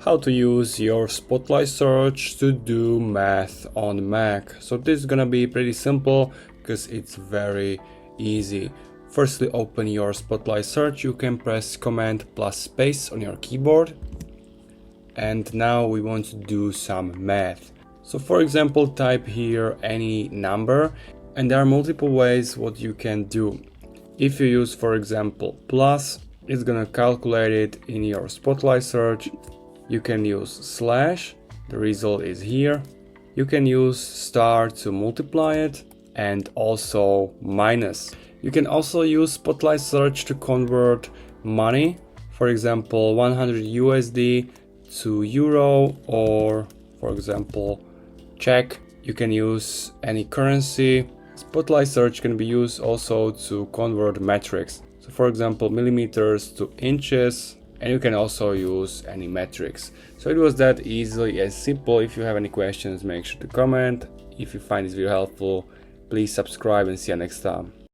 how to use your Spotlight search to do math on Mac. So this is gonna be pretty simple because it's very easy. Firstly, open your Spotlight search. You can press Command plus space on your keyboard. And now we want to do some math. So for example, type here any number, and there are multiple ways what you can do. If you use, for example, plus, it's gonna calculate it in your Spotlight search. You can use slash, the result is here. You can use star to multiply it, and also minus. You can also use Spotlight search to convert money, for example 100 USD to euro, or for example Czech. You can use any currency. Spotlight search can be used also to convert metrics, so for example millimeters to inches, and you can also use any metrics. So it was that easily and simple. If you have any questions, make sure to comment. If you find this video helpful, please subscribe and see you next time.